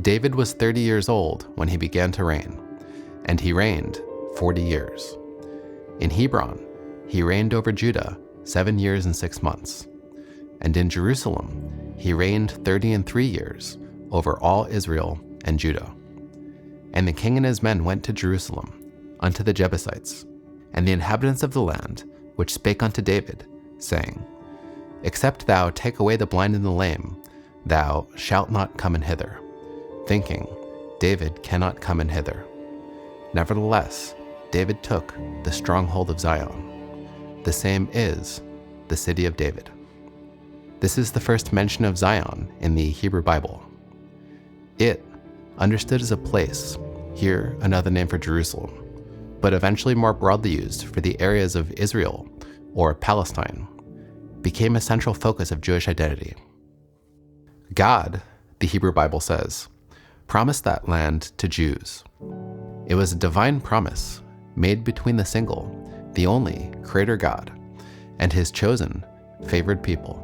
David was 30 years old when he began to reign, and he reigned 40 years. In Hebron, he reigned over Judah 7 years and 6 months. And in Jerusalem, he reigned 30 and 3 years over all Israel and Judah. And the king and his men went to Jerusalem, unto the Jebusites, and the inhabitants of the land, which spake unto David, saying, Except thou take away the blind and the lame, thou shalt not come in hither, thinking, David cannot come in hither. Nevertheless, David took the stronghold of Zion. The same is the city of David. This is the first mention of Zion in the Hebrew Bible. It, understood as a place, here another name for Jerusalem, but eventually more broadly used for the areas of Israel or Palestine, became a central focus of Jewish identity. God, the Hebrew Bible says, promised that land to Jews. It was a divine promise made between the single, the only Creator God, and his chosen, favored people.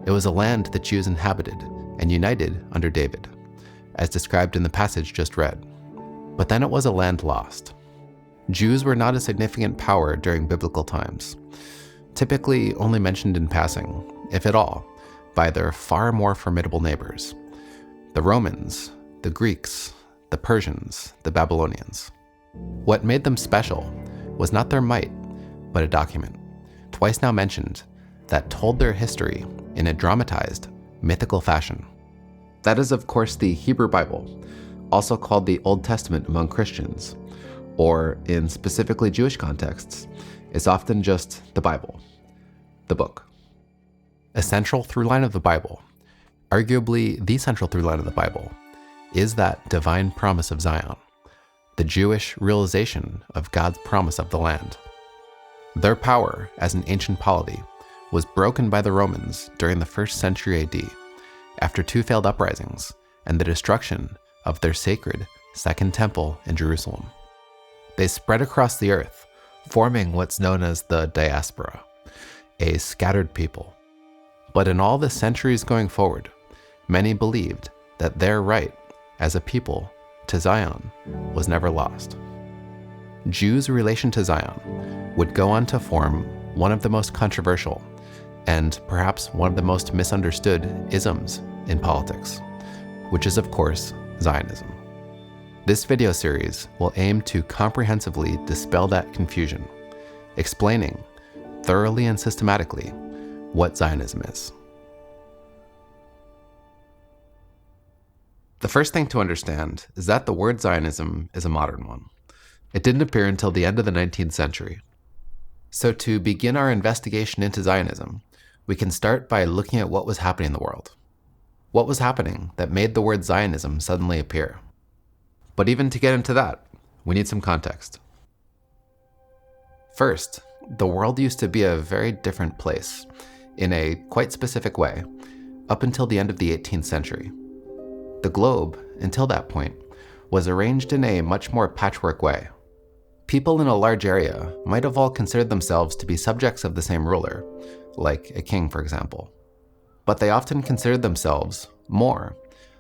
It was a land that Jews inhabited and united under David, as described in the passage just read. But then it was a land lost. Jews were not a significant power during biblical times, typically only mentioned in passing, if at all, by their far more formidable neighbors, the Romans, the Greeks, the Persians, the Babylonians. What made them special was not their might, but a document, twice now mentioned, that told their history in a dramatized, mythical fashion. That is, of course, the Hebrew Bible, also called the Old Testament among Christians, or in specifically Jewish contexts, is often just the Bible, the book. A central through line of the Bible, arguably the central through line of the Bible, is that divine promise of Zion, the Jewish realization of God's promise of the land. Their power as an ancient polity was broken by the Romans during the 1st century AD, after 2 failed uprisings and the destruction of their sacred Second Temple in Jerusalem. They spread across the earth, forming what's known as the diaspora, a scattered people. But in all the centuries going forward, many believed that their right as a people to Zion was never lost. Jews' relation to Zion would go on to form one of the most controversial and perhaps one of the most misunderstood isms in politics, which is, of course, Zionism. This video series will aim to comprehensively dispel that confusion, explaining thoroughly and systematically what Zionism is. The first thing to understand is that the word Zionism is a modern one. It didn't appear until the end of the 19th century. So to begin our investigation into Zionism, we can start by looking at what was happening in the world. What was happening that made the word Zionism suddenly appear? But even to get into that, we need some context. First, the world used to be a very different place, in a quite specific way, up until the end of the 18th century. The globe, until that point, was arranged in a much more patchwork way. People in a large area might have all considered themselves to be subjects of the same ruler, like a king, for example. But they often considered themselves, more,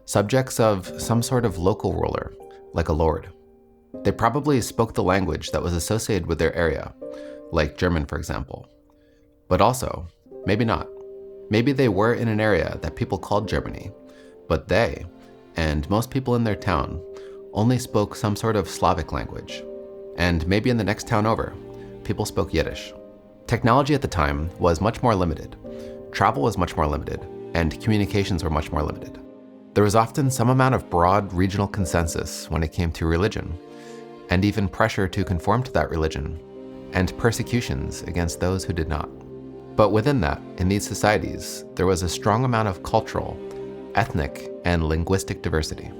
subjects of some sort of local ruler, like a lord. They probably spoke the language that was associated with their area, like German, for example. But also, maybe not. Maybe they were in an area that people called Germany, but they, and most people in their town, only spoke some sort of Slavic language. And maybe in the next town over, people spoke Yiddish. Technology at the time was much more limited. Travel was much more limited, and communications were much more limited. There was often some amount of broad regional consensus when it came to religion, and even pressure to conform to that religion, and persecutions against those who did not. But within that, in these societies, there was a strong amount of cultural, ethnic, and linguistic diversity.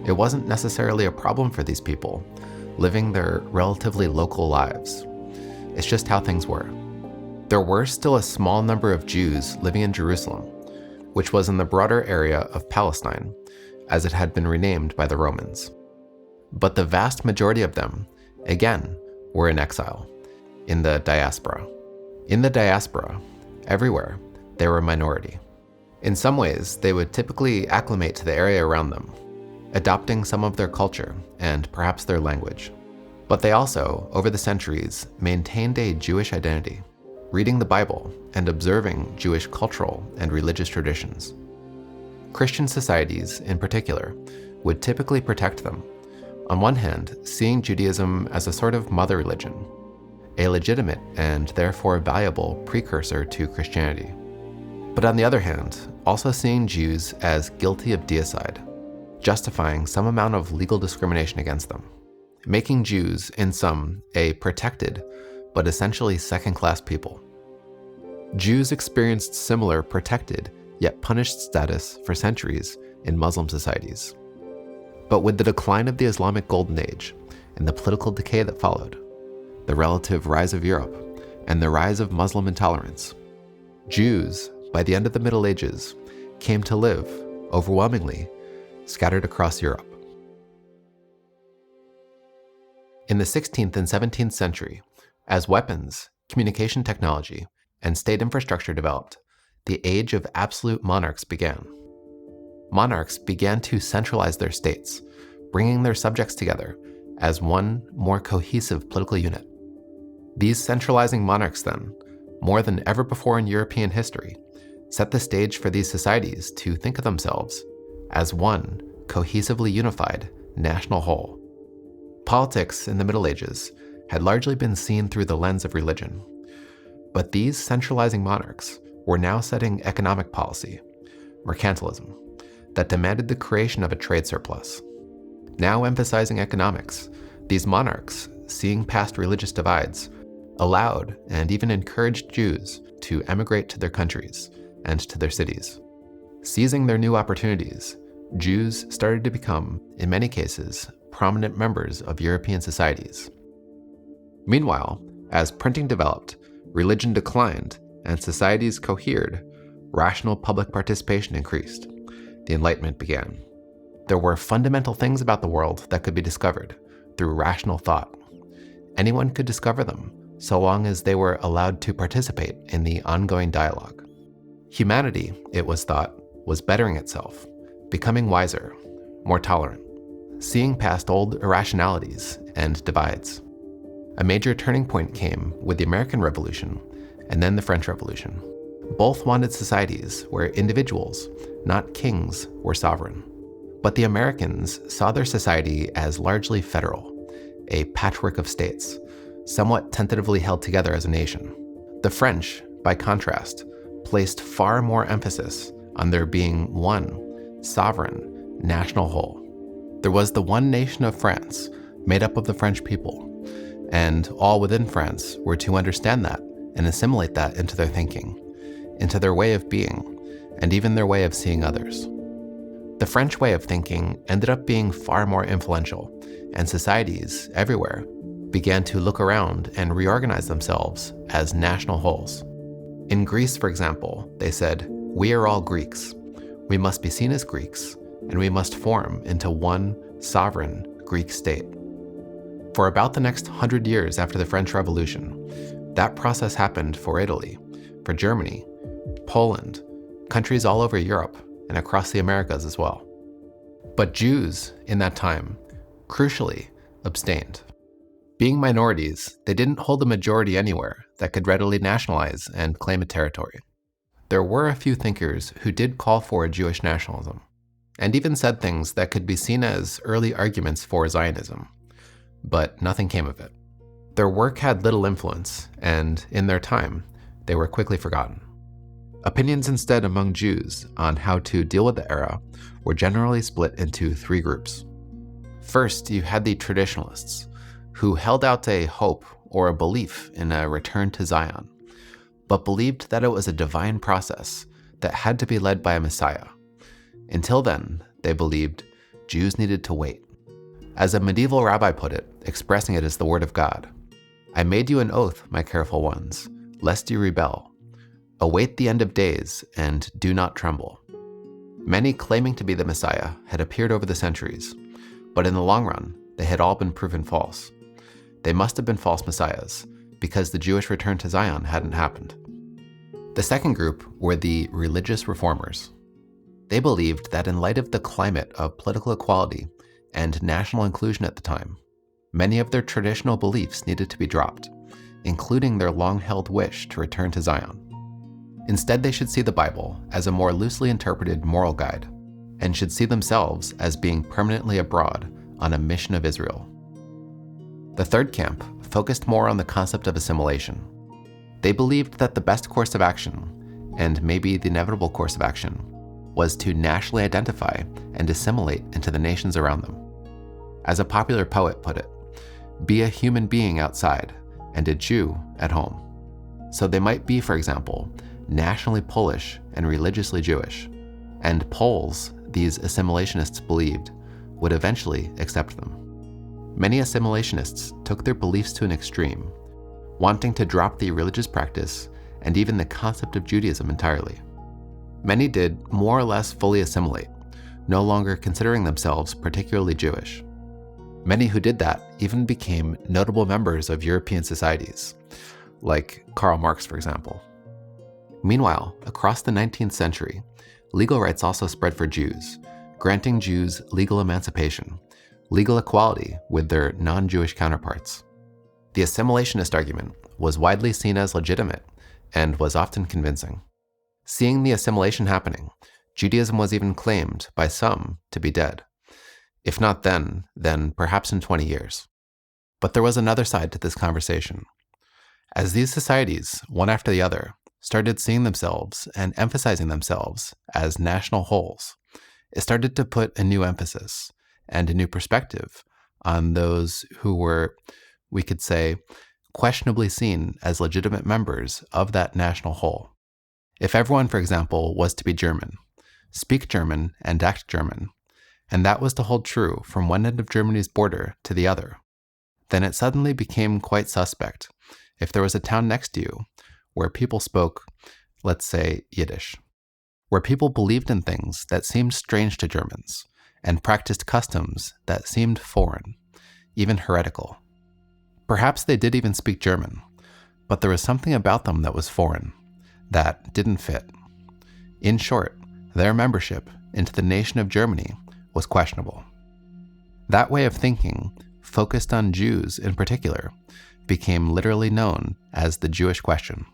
It wasn't necessarily a problem for these people, living their relatively local lives. It's just how things were. There were still a small number of Jews living in Jerusalem, which was in the broader area of Palestine, as it had been renamed by the Romans. But the vast majority of them, again, were in exile, in the diaspora. In the diaspora, everywhere, they were a minority. In some ways, they would typically acclimate to the area around them, adopting some of their culture and perhaps their language. But they also, over the centuries, maintained a Jewish identity, reading the Bible and observing Jewish cultural and religious traditions. Christian societies, in particular, would typically protect them, on one hand, seeing Judaism as a sort of mother religion, a legitimate and therefore valuable precursor to Christianity. But on the other hand, also seeing Jews as guilty of deicide, justifying some amount of legal discrimination against them, making Jews, in sum, a protected but essentially second-class people. Jews experienced similar protected yet punished status for centuries in Muslim societies. But with the decline of the Islamic Golden Age and the political decay that followed, the relative rise of Europe, and the rise of Muslim intolerance, Jews, by the end of the Middle Ages, came to live, overwhelmingly, scattered across Europe. In the 16th and 17th century, as weapons, communication technology, and state infrastructure developed, the age of absolute monarchs began. Monarchs began to centralize their states, bringing their subjects together as one more cohesive political unit. These centralizing monarchs then, more than ever before in European history, set the stage for these societies to think of themselves as one cohesively unified national whole. Politics in the Middle Ages had largely been seen through the lens of religion, but these centralizing monarchs were now setting economic policy, mercantilism, that demanded the creation of a trade surplus. Now emphasizing economics, these monarchs, seeing past religious divides, allowed and even encouraged Jews to emigrate to their countries and to their cities. Seizing their new opportunities, Jews started to become, in many cases, prominent members of European societies. Meanwhile, as printing developed, religion declined, and societies cohered, rational public participation increased. The Enlightenment began. There were fundamental things about the world that could be discovered through rational thought. Anyone could discover them, so long as they were allowed to participate in the ongoing dialogue. Humanity, it was thought, was bettering itself, becoming wiser, more tolerant, seeing past old irrationalities and divides. A major turning point came with the American Revolution and then the French Revolution. Both wanted societies where individuals, not kings, were sovereign. But the Americans saw their society as largely federal, a patchwork of states, somewhat tentatively held together as a nation. The French, by contrast, placed far more emphasis on there being one sovereign national whole. There was the one nation of France, made up of the French people, and all within France were to understand that and assimilate that into their thinking, into their way of being, and even their way of seeing others. The French way of thinking ended up being far more influential, and societies everywhere began to look around and reorganize themselves as national wholes. In Greece, for example, they said, "We are all Greeks. We must be seen as Greeks, and we must form into one sovereign Greek state." For about the next 100 years after the French Revolution, that process happened for Italy, for Germany, Poland, countries all over Europe, and across the Americas as well. But Jews, in that time, crucially, abstained. Being minorities, they didn't hold a majority anywhere that could readily nationalize and claim a territory. There were a few thinkers who did call for Jewish nationalism, and even said things that could be seen as early arguments for Zionism, but nothing came of it. Their work had little influence, and in their time, they were quickly forgotten. Opinions instead among Jews on how to deal with the era were generally split into three groups. First, you had the traditionalists, who held out a hope or a belief in a return to Zion, but believed that it was a divine process that had to be led by a Messiah. Until then, they believed Jews needed to wait. As a medieval rabbi put it, expressing it as the word of God, "I made you an oath, my careful ones, lest you rebel. Await the end of days and do not tremble." Many claiming to be the Messiah had appeared over the centuries, but in the long run, they had all been proven false. They must have been false messiahs, because the Jewish return to Zion hadn't happened. The second group were the religious reformers. They believed that in light of the climate of political equality and national inclusion at the time, many of their traditional beliefs needed to be dropped, including their long-held wish to return to Zion. Instead, they should see the Bible as a more loosely interpreted moral guide, and should see themselves as being permanently abroad on a mission of Israel. The third camp focused more on the concept of assimilation. They believed that the best course of action, and maybe the inevitable course of action, was to nationally identify and assimilate into the nations around them. As a popular poet put it, be a human being outside and a Jew at home. So they might be, for example, nationally Polish and religiously Jewish, and Poles, these assimilationists believed, would eventually accept them. Many assimilationists took their beliefs to an extreme, wanting to drop the religious practice and even the concept of Judaism entirely. Many did more or less fully assimilate, no longer considering themselves particularly Jewish. Many who did that even became notable members of European societies, like Karl Marx, for example. Meanwhile, across the 19th century, legal rights also spread for Jews, granting Jews legal emancipation, legal equality with their non-Jewish counterparts. The assimilationist argument was widely seen as legitimate and was often convincing. Seeing the assimilation happening, Judaism was even claimed by some to be dead. If not then perhaps in 20 years. But there was another side to this conversation. As these societies, one after the other, started seeing themselves and emphasizing themselves as national wholes, it started to put a new emphasis and a new perspective on those who were, we could say, questionably seen as legitimate members of that national whole. If everyone, for example, was to be German, speak German and act German, and that was to hold true from one end of Germany's border to the other, then it suddenly became quite suspect if there was a town next to you where people spoke, let's say, Yiddish, where people believed in things that seemed strange to Germans and practiced customs that seemed foreign, even heretical. Perhaps they did even speak German, but there was something about them that was foreign, that didn't fit. In short, their membership into the nation of Germany was questionable. That way of thinking, focused on Jews in particular, became literally known as the Jewish question.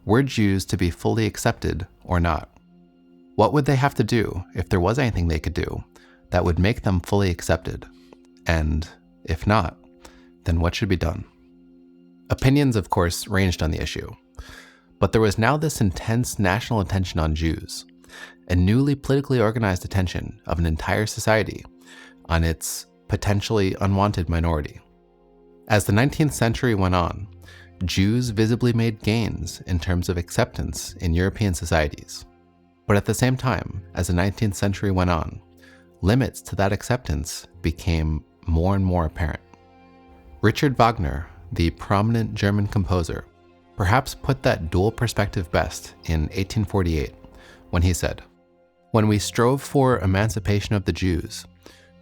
Were Jews to be fully accepted or not? What would they have to do if there was anything they could do that would make them fully accepted? And if not, then what should be done? Opinions, of course, ranged on the issue. But there was now this intense national attention on Jews, a newly politically organized attention of an entire society on its potentially unwanted minority. As the 19th century went on, Jews visibly made gains in terms of acceptance in European societies. But at the same time, as the 19th century went on, limits to that acceptance became more and more apparent. Richard Wagner, the prominent German composer, perhaps put that dual perspective best in 1848, when he said, "When we strove for emancipation of the Jews,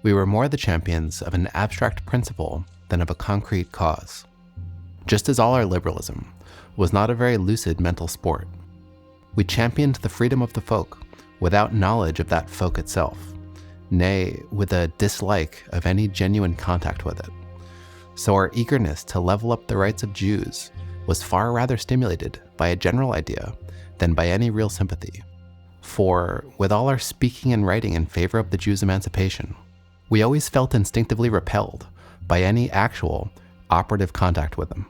we were more the champions of an abstract principle than of a concrete cause. Just as all our liberalism was not a very lucid mental sport. We championed the freedom of the folk without knowledge of that folk itself, nay, with a dislike of any genuine contact with it. So our eagerness to level up the rights of Jews was far rather stimulated by a general idea than by any real sympathy. For, with all our speaking and writing in favor of the Jews' emancipation, we always felt instinctively repelled by any actual, operative contact with them."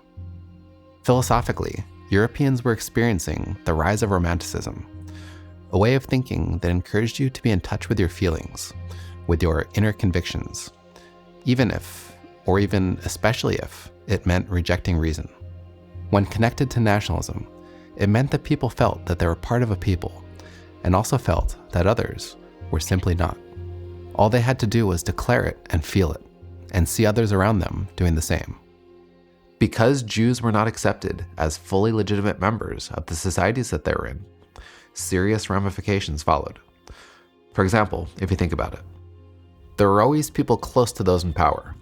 Philosophically, Europeans were experiencing the rise of Romanticism, a way of thinking that encouraged you to be in touch with your feelings, with your inner convictions, even if, or even especially if, it meant rejecting reason. When connected to nationalism, it meant that people felt that they were part of a people, and also felt that others were simply not. All they had to do was declare it and feel it, and see others around them doing the same. Because Jews were not accepted as fully legitimate members of the societies that they were in, serious ramifications followed. For example, if you think about it, there were always people close to those in power.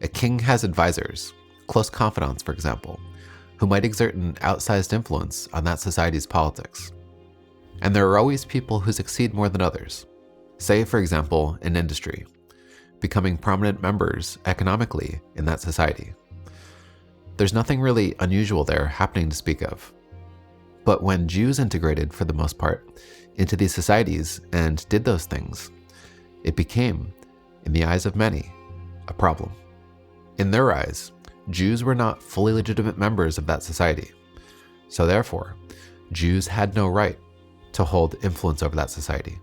A king has advisors, close confidants, for example, who might exert an outsized influence on that society's politics. And there are always people who succeed more than others. Say, for example, in industry, becoming prominent members economically in that society. There's nothing really unusual there happening to speak of. But when Jews integrated, for the most part, into these societies and did those things, it became, in the eyes of many, a problem. In their eyes, Jews were not fully legitimate members of that society. So therefore, Jews had no right to hold influence over that society.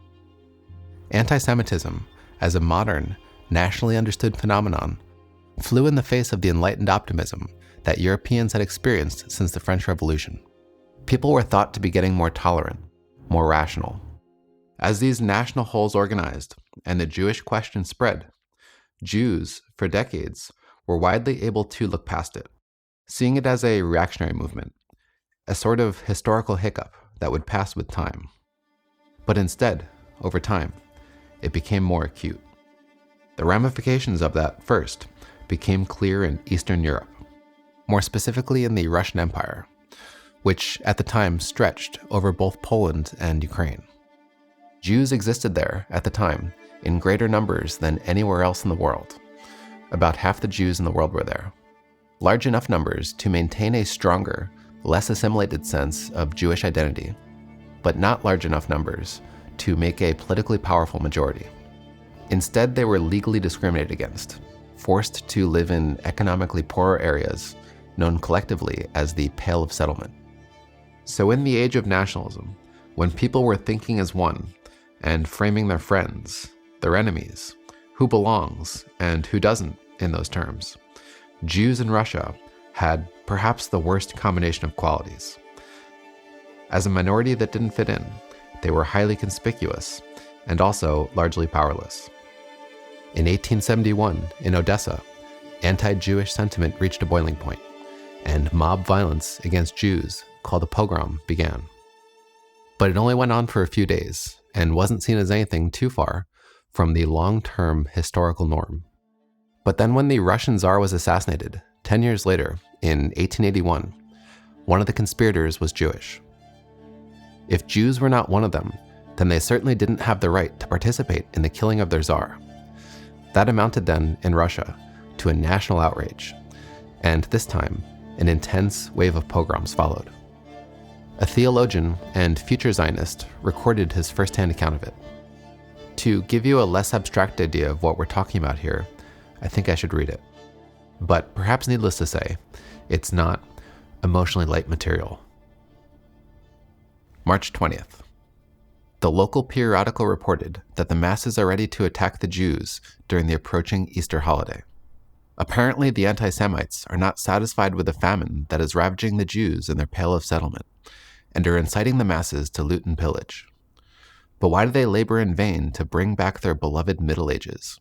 Anti-Semitism, as a modern, nationally understood phenomenon, flew in the face of the enlightened optimism that Europeans had experienced since the French Revolution. People were thought to be getting more tolerant, more rational. As these national wholes organized and the Jewish question spread, Jews, for decades, were widely able to look past it, seeing it as a reactionary movement, a sort of historical hiccup that would pass with time. But instead, over time, it became more acute. The ramifications of that first became clear in Eastern Europe, more specifically in the Russian Empire, which at the time stretched over both Poland and Ukraine. Jews existed there at the time in greater numbers than anywhere else in the world. About half the Jews in the world were there. Large enough numbers to maintain a stronger, less assimilated sense of Jewish identity, but not large enough numbers to make a politically powerful majority. Instead, they were legally discriminated against, forced to live in economically poorer areas known collectively as the Pale of Settlement. So in the age of nationalism, when people were thinking as one and framing their friends, their enemies, who belongs and who doesn't in those terms, Jews in Russia had perhaps the worst combination of qualities. As a minority that didn't fit in, they were highly conspicuous and also largely powerless. In 1871, in Odessa, anti-Jewish sentiment reached a boiling point, and mob violence against Jews, called a pogrom, began. But it only went on for a few days, and wasn't seen as anything too far from the long-term historical norm. But then when the Russian Tsar was assassinated, 10 years later, in 1881, one of the conspirators was Jewish. If Jews were not one of them, then they certainly didn't have the right to participate in the killing of their Tsar. That amounted then, in Russia, to a national outrage, and this time, an intense wave of pogroms followed. A theologian and future Zionist recorded his first-hand account of it. To give you a less abstract idea of what we're talking about here, I think I should read it. But perhaps needless to say, it's not emotionally light material. March 20th. The local periodical reported that the masses are ready to attack the Jews during the approaching Easter holiday. Apparently, the anti-Semites are not satisfied with the famine that is ravaging the Jews in their Pale of Settlement, and are inciting the masses to loot and pillage. But why do they labor in vain to bring back their beloved Middle Ages?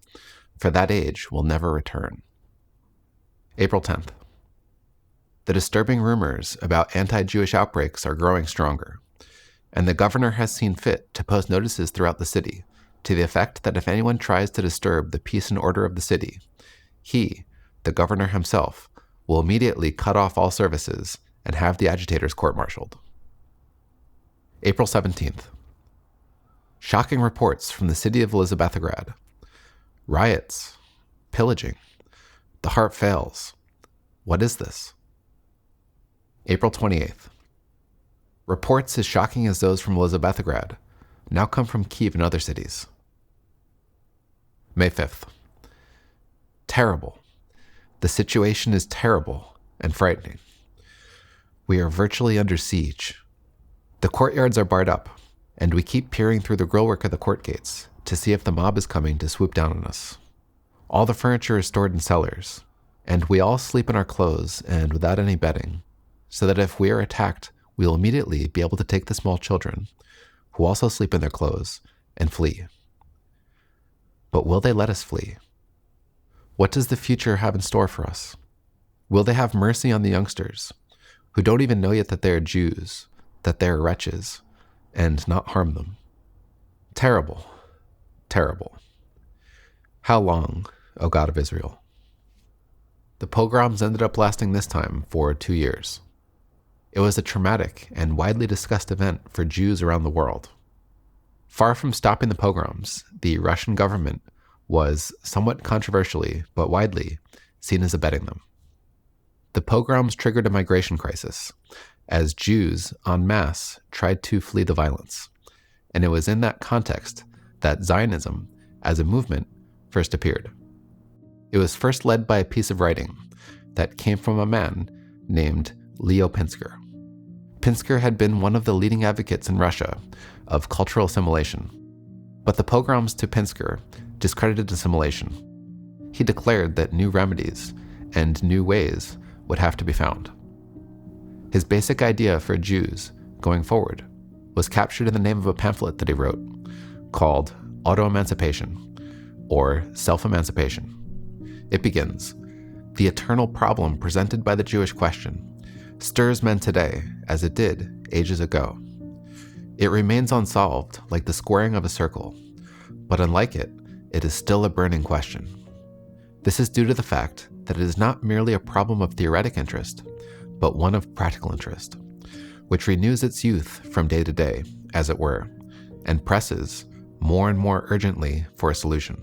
For that age will never return. April 10th. The disturbing rumors about anti-Jewish outbreaks are growing stronger, and the governor has seen fit to post notices throughout the city to the effect that if anyone tries to disturb the peace and order of the city, he, the governor himself, will immediately cut off all services and have the agitators court-martialed. April 17th. Shocking reports from the city of Elizabethrad. Riots. Pillaging. The heart fails. What is this? April 28th. Reports as shocking as those from Elizabethrad now come from Kyiv and other cities. May 5th. Terrible. The situation is terrible and frightening. We are virtually under siege. The courtyards are barred up, and we keep peering through the grillwork of the court gates to see if the mob is coming to swoop down on us. All the furniture is stored in cellars, and we all sleep in our clothes and without any bedding, so that if we are attacked, we will immediately be able to take the small children, who also sleep in their clothes, and flee. But will they let us flee? What does the future have in store for us? Will they have mercy on the youngsters, who don't even know yet that they are Jews, that they are wretches, and not harm them? Terrible, terrible. How long, O God of Israel? The pogroms ended up lasting this time for 2 years. It was a traumatic and widely discussed event for Jews around the world. Far from stopping the pogroms, the Russian government was, somewhat controversially but widely, seen as abetting them. The pogroms triggered a migration crisis, as Jews en masse tried to flee the violence, and it was in that context that Zionism, as a movement, first appeared. It was first led by a piece of writing that came from a man named Leo Pinsker. Pinsker had been one of the leading advocates in Russia of cultural assimilation, but the pogroms to Pinsker discredited assimilation. He declared that new remedies and new ways would have to be found. His basic idea for Jews going forward was captured in the name of a pamphlet that he wrote called Auto-Emancipation, or Self-Emancipation. It begins, "The eternal problem presented by the Jewish question stirs men today as it did ages ago. It remains unsolved like the squaring of a circle, but unlike it, it is still a burning question. This is due to the fact that it is not merely a problem of theoretic interest, but one of practical interest, which renews its youth from day to day, as it were, and presses more and more urgently for a solution.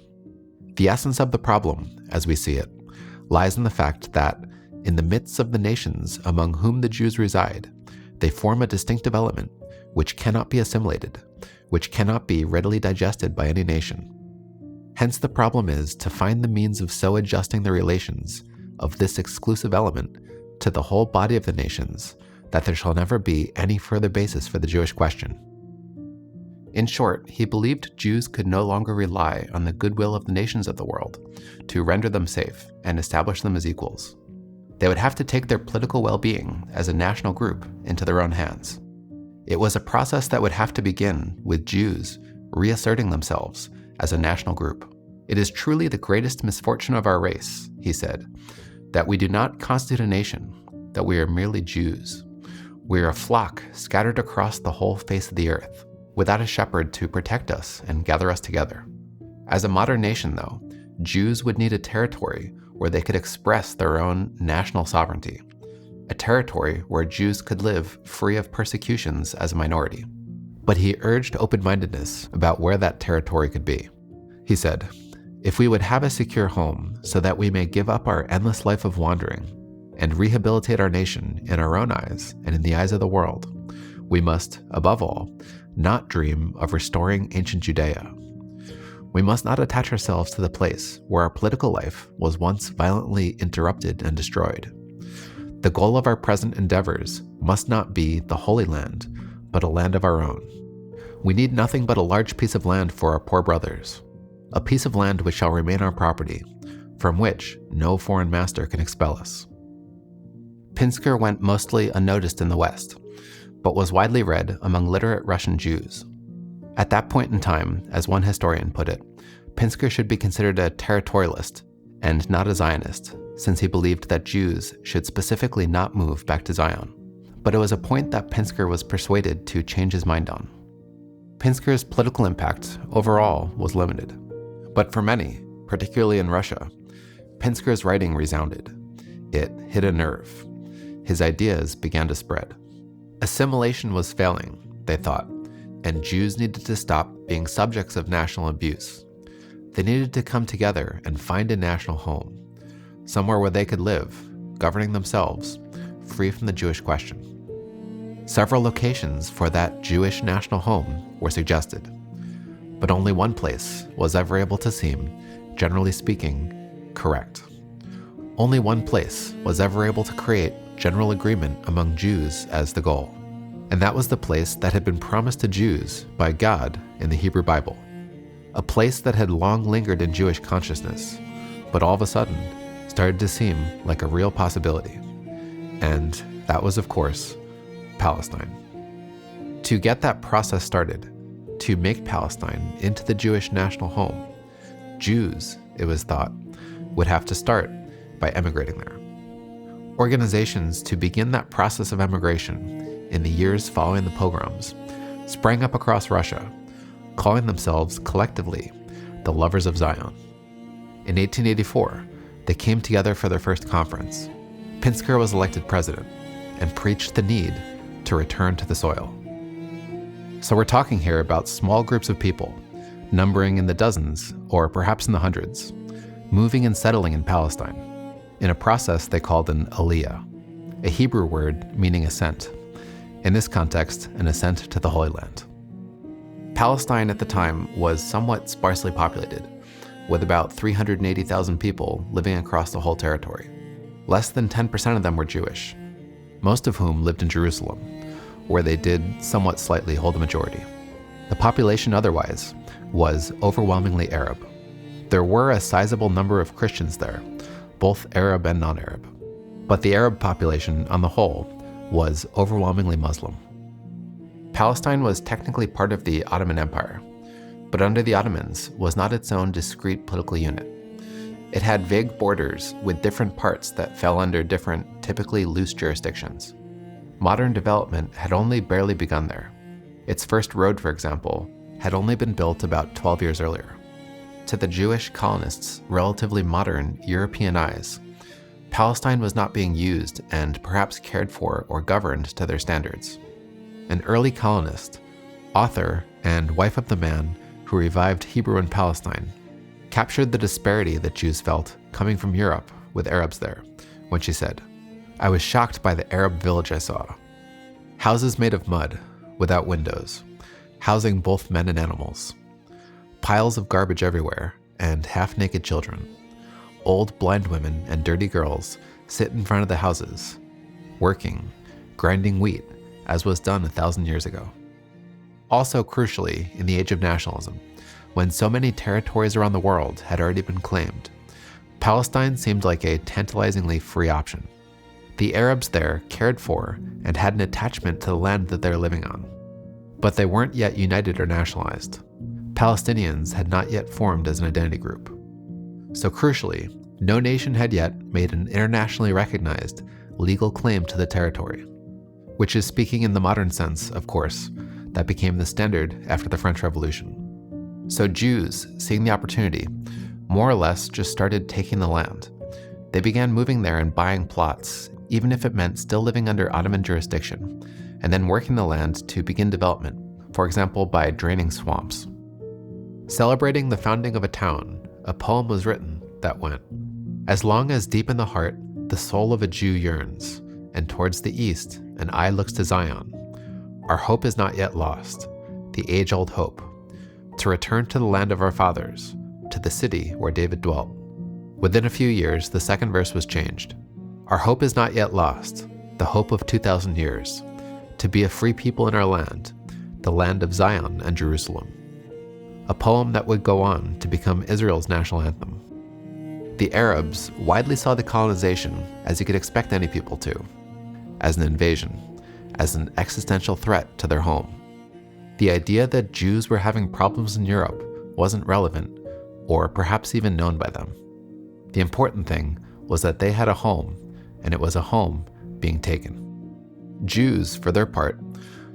The essence of the problem, as we see it, lies in the fact that, in the midst of the nations among whom the Jews reside, they form a distinctive element which cannot be assimilated, which cannot be readily digested by any nation. Hence the problem is to find the means of so adjusting the relations of this exclusive element to the whole body of the nations that there shall never be any further basis for the Jewish question." In short, he believed Jews could no longer rely on the goodwill of the nations of the world to render them safe and establish them as equals. They would have to take their political well-being as a national group into their own hands. It was a process that would have to begin with Jews reasserting themselves as a national group. "It is truly the greatest misfortune of our race," he said, "that we do not constitute a nation, that we are merely Jews. We are a flock scattered across the whole face of the earth, without a shepherd to protect us and gather us together. As a modern nation, though, Jews would need a territory where they could express their own national sovereignty, a territory where Jews could live free of persecutions as a minority." But he urged open-mindedness about where that territory could be. He said, "If we would have a secure home so that we may give up our endless life of wandering and rehabilitate our nation in our own eyes and in the eyes of the world, we must, above all, not dream of restoring ancient Judea. We must not attach ourselves to the place where our political life was once violently interrupted and destroyed. The goal of our present endeavors must not be the Holy Land, but a land of our own. We need nothing but a large piece of land for our poor brothers, a piece of land which shall remain our property, from which no foreign master can expel us." Pinsker went mostly unnoticed in the West, but was widely read among literate Russian Jews. At that point in time, as one historian put it, Pinsker should be considered a territorialist and not a Zionist, since he believed that Jews should specifically not move back to Zion. But it was a point that Pinsker was persuaded to change his mind on. Pinsker's political impact overall was limited, but for many, particularly in Russia, Pinsker's writing resounded. It hit a nerve. His ideas began to spread. Assimilation was failing, they thought, and Jews needed to stop being subjects of national abuse. They needed to come together and find a national home, somewhere where they could live, governing themselves, free from the Jewish question. Several locations for that Jewish national home were suggested, but only one place was ever able to seem, generally speaking, correct. Only one place was ever able to create general agreement among Jews as the goal, and that was the place that had been promised to Jews by God in the Hebrew Bible, a place that had long lingered in Jewish consciousness, but all of a sudden started to seem like a real possibility, and that was, of course, Palestine. To get that process started, to make Palestine into the Jewish national home, Jews, it was thought, would have to start by emigrating there. Organizations to begin that process of emigration in the years following the pogroms sprang up across Russia, calling themselves collectively the Lovers of Zion. In 1884, they came together for their first conference. Pinsker was elected president, and preached the need to return to the soil. So we're talking here about small groups of people, numbering in the dozens or perhaps in the hundreds, moving and settling in Palestine, in a process they called an aliyah, a Hebrew word meaning ascent. In this context, an ascent to the Holy Land. Palestine at the time was somewhat sparsely populated, with about 380,000 people living across the whole territory. Less than 10% of them were Jewish, most of whom lived in Jerusalem, where they did somewhat slightly hold a majority. The population otherwise was overwhelmingly Arab. There were a sizable number of Christians there, both Arab and non-Arab. But the Arab population on the whole was overwhelmingly Muslim. Palestine was technically part of the Ottoman Empire, but under the Ottomans was not its own discrete political unit. It had vague borders with different parts that fell under different, typically loose jurisdictions. Modern development had only barely begun there. Its first road, for example, had only been built about 12 years earlier. To the Jewish colonists' relatively modern European eyes, Palestine was not being used and perhaps cared for or governed to their standards. An early colonist, author, and wife of the man who revived Hebrew in Palestine, captured the disparity that Jews felt coming from Europe with Arabs there when she said, "I was shocked by the Arab village I saw. Houses made of mud, without windows, housing both men and animals. Piles of garbage everywhere, and half-naked children. Old blind women and dirty girls sit in front of the houses, working, grinding wheat, as was done 1,000 years ago." Also crucially, in the age of nationalism, when so many territories around the world had already been claimed, Palestine seemed like a tantalizingly free option. The Arabs there cared for and had an attachment to the land that they're living on, but they weren't yet united or nationalized. Palestinians had not yet formed as an identity group. So crucially, no nation had yet made an internationally recognized legal claim to the territory, which is, speaking in the modern sense, of course, that became the standard after the French Revolution. So Jews, seeing the opportunity, more or less just started taking the land. They began moving there and buying plots, even if it meant still living under Ottoman jurisdiction, and then working the land to begin development, for example by draining swamps. Celebrating the founding of a town, a poem was written that went, "As long as deep in the heart the soul of a Jew yearns, and towards the east an eye looks to Zion, our hope is not yet lost, the age-old hope, to return to the land of our fathers, to the city where David dwelt." Within a few years, the second verse was changed. "Our hope is not yet lost, the hope of 2,000 years, to be a free people in our land, the land of Zion and Jerusalem." A poem that would go on to become Israel's national anthem. The Arabs widely saw the colonization, as you could expect any people to, as an invasion, as an existential threat to their home. The idea that Jews were having problems in Europe wasn't relevant, or perhaps even known by them. The important thing was that they had a home, and it was a home being taken. Jews, for their part,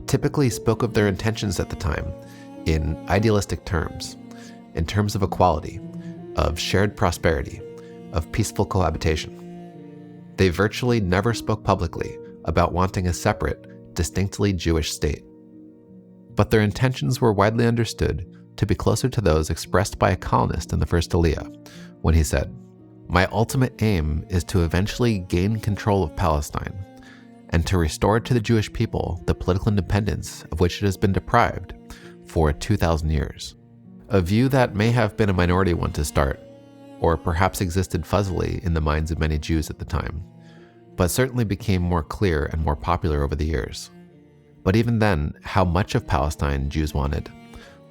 typically spoke of their intentions at the time in idealistic terms, in terms of equality, of shared prosperity, of peaceful cohabitation. They virtually never spoke publicly about wanting a separate, distinctly Jewish state. But their intentions were widely understood to be closer to those expressed by a colonist in the first Aliyah, when he said, "My ultimate aim is to eventually gain control of Palestine, and to restore to the Jewish people the political independence of which it has been deprived for 2,000 years." A view that may have been a minority one to start, or perhaps existed fuzzily in the minds of many Jews at the time, but certainly became more clear and more popular over the years. But even then, how much of Palestine Jews wanted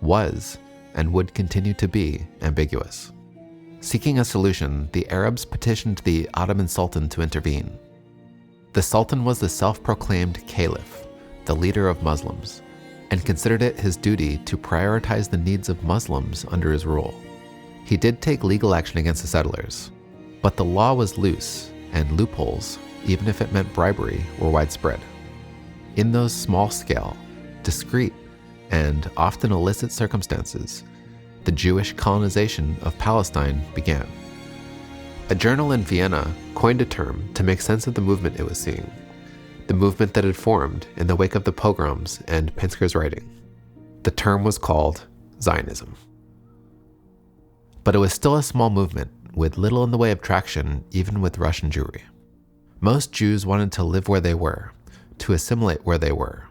was, and would continue to be, ambiguous. Seeking a solution, the Arabs petitioned the Ottoman Sultan to intervene. The Sultan was the self-proclaimed caliph, the leader of Muslims, and considered it his duty to prioritize the needs of Muslims under his rule. He did take legal action against the settlers, but the law was loose, and loopholes, even if it meant bribery, were widespread. In those small-scale, discreet, and often illicit circumstances, the Jewish colonization of Palestine began. A journal in Vienna coined a term to make sense of the movement it was seeing: the movement that had formed in the wake of the pogroms and Pinsker's writing. The term was called Zionism. But it was still a small movement with little in the way of traction, even with Russian Jewry. Most Jews wanted to live where they were, to assimilate where they were.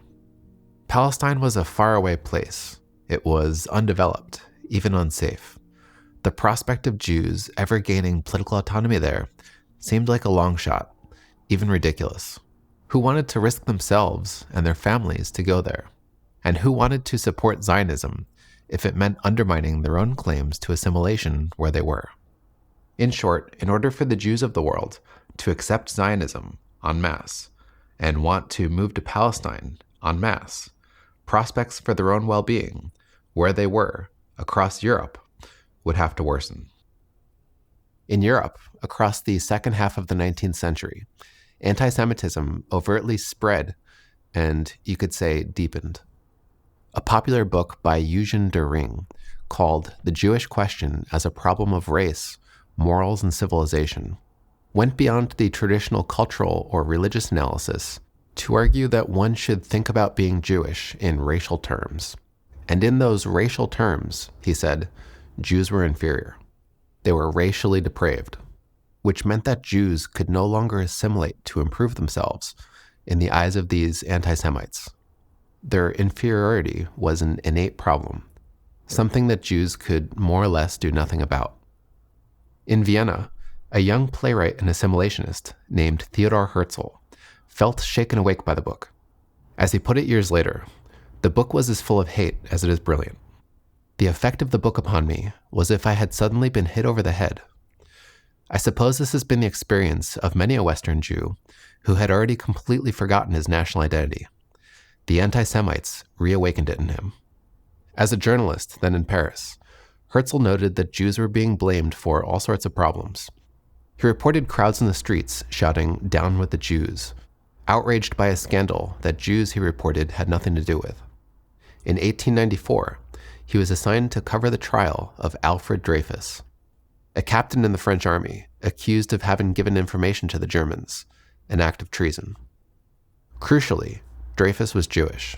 Palestine was a faraway place. It was undeveloped, even unsafe. The prospect of Jews ever gaining political autonomy there seemed like a long shot, even ridiculous. Who wanted to risk themselves and their families to go there? And who wanted to support Zionism if it meant undermining their own claims to assimilation where they were? In short, in order for the Jews of the world to accept Zionism en masse and want to move to Palestine en masse, prospects for their own well-being, where they were, across Europe, would have to worsen. In Europe, across the second half of the 19th century, anti-Semitism overtly spread and, you could say, deepened. A popular book by Eugen de Ring, called The Jewish Question as a Problem of Race, Morals and Civilization, went beyond the traditional cultural or religious analysis to argue that one should think about being Jewish in racial terms. And in those racial terms, he said, Jews were inferior. They were racially depraved, which meant that Jews could no longer assimilate to improve themselves in the eyes of these anti-Semites. Their inferiority was an innate problem, something that Jews could more or less do nothing about. In Vienna, a young playwright and assimilationist named Theodor Herzl felt shaken awake by the book. As he put it years later, the book was as full of hate as it is brilliant. The effect of the book upon me was if I had suddenly been hit over the head. I suppose this has been the experience of many a Western Jew who had already completely forgotten his national identity. The anti-Semites reawakened it in him. As a journalist then in Paris, Herzl noted that Jews were being blamed for all sorts of problems. He reported crowds in the streets shouting, "Down with the Jews," outraged by a scandal that Jews, he reported, had nothing to do with. In 1894, he was assigned to cover the trial of Alfred Dreyfus, a captain in the French army accused of having given information to the Germans, an act of treason. Crucially, Dreyfus was Jewish.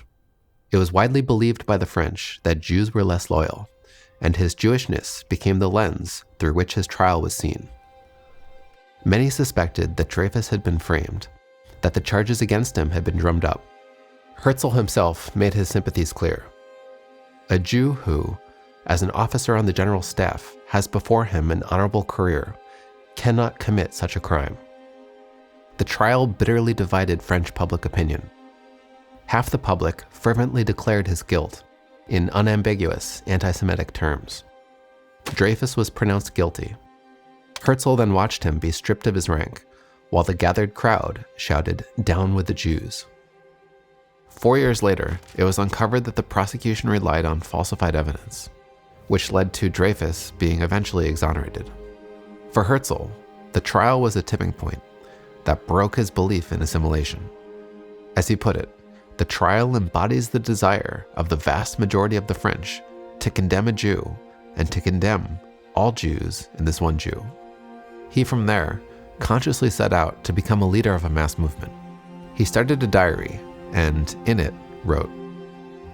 It was widely believed by the French that Jews were less loyal, and his Jewishness became the lens through which his trial was seen. Many suspected that Dreyfus had been framed, that the charges against him had been drummed up. Herzl himself made his sympathies clear. A Jew who, as an officer on the general staff, has before him an honorable career, cannot commit such a crime. The trial bitterly divided French public opinion. Half the public fervently declared his guilt in unambiguous anti-Semitic terms. Dreyfus was pronounced guilty. Herzl then watched him be stripped of his rank, while the gathered crowd shouted, "Down with the Jews." 4 years later, it was uncovered that the prosecution relied on falsified evidence, which led to Dreyfus being eventually exonerated. For Herzl, the trial was a tipping point that broke his belief in assimilation. As he put it, the trial embodies the desire of the vast majority of the French to condemn a Jew and to condemn all Jews in this one Jew. He from there consciously set out to become a leader of a mass movement. He started a diary and in it wrote,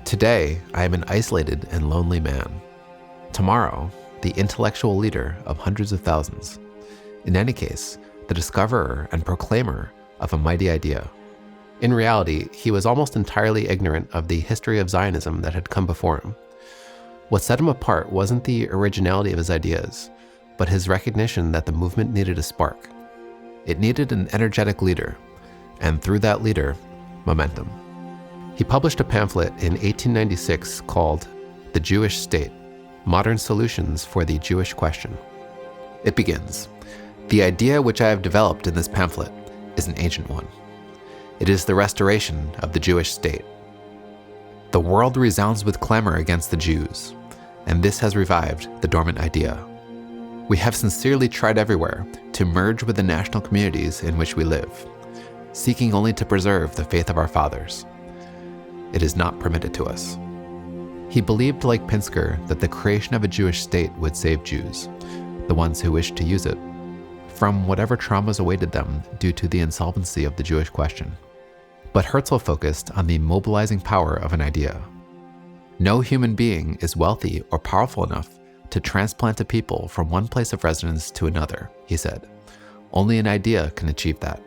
"Today I am an isolated and lonely man. Tomorrow, the intellectual leader of hundreds of thousands. In any case, the discoverer and proclaimer of a mighty idea." In reality, he was almost entirely ignorant of the history of Zionism that had come before him. What set him apart wasn't the originality of his ideas, but his recognition that the movement needed a spark. It needed an energetic leader, and through that leader, momentum. He published a pamphlet in 1896 called The Jewish State: Modern Solutions for the Jewish Question. It begins, "The idea which I have developed in this pamphlet is an ancient one. It is the restoration of the Jewish state. The world resounds with clamor against the Jews, and this has revived the dormant idea. We have sincerely tried everywhere to merge with the national communities in which we live, seeking only to preserve the faith of our fathers. It is not permitted to us." He believed, like Pinsker, that the creation of a Jewish state would save Jews, the ones who wished to use it, from whatever traumas awaited them due to the insolvency of the Jewish question. But Herzl focused on the mobilizing power of an idea. No human being is wealthy or powerful enough to transplant a people from one place of residence to another, he said. Only an idea can achieve that.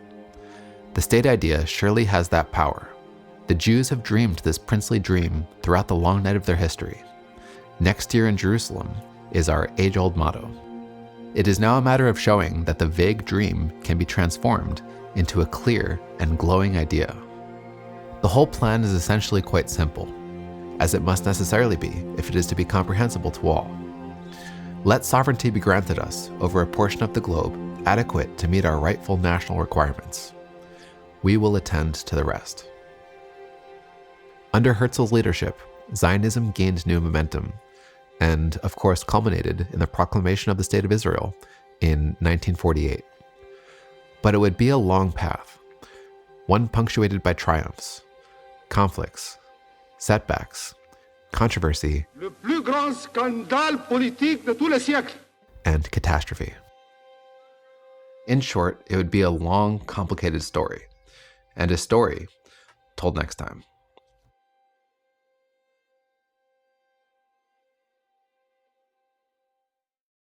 The state idea surely has that power. The Jews have dreamed this princely dream throughout the long night of their history. Next year in Jerusalem is our age-old motto. It is now a matter of showing that the vague dream can be transformed into a clear and glowing idea. The whole plan is essentially quite simple, as it must necessarily be if it is to be comprehensible to all. Let sovereignty be granted us over a portion of the globe adequate to meet our rightful national requirements. We will attend to the rest. Under Herzl's leadership, Zionism gained new momentum, and of course culminated in the proclamation of the State of Israel in 1948. But it would be a long path, one punctuated by triumphs, conflicts, setbacks, controversy, le plus grand scandale politique de tous les siècles, and catastrophe. In short, it would be a long, complicated story, and a story told next time.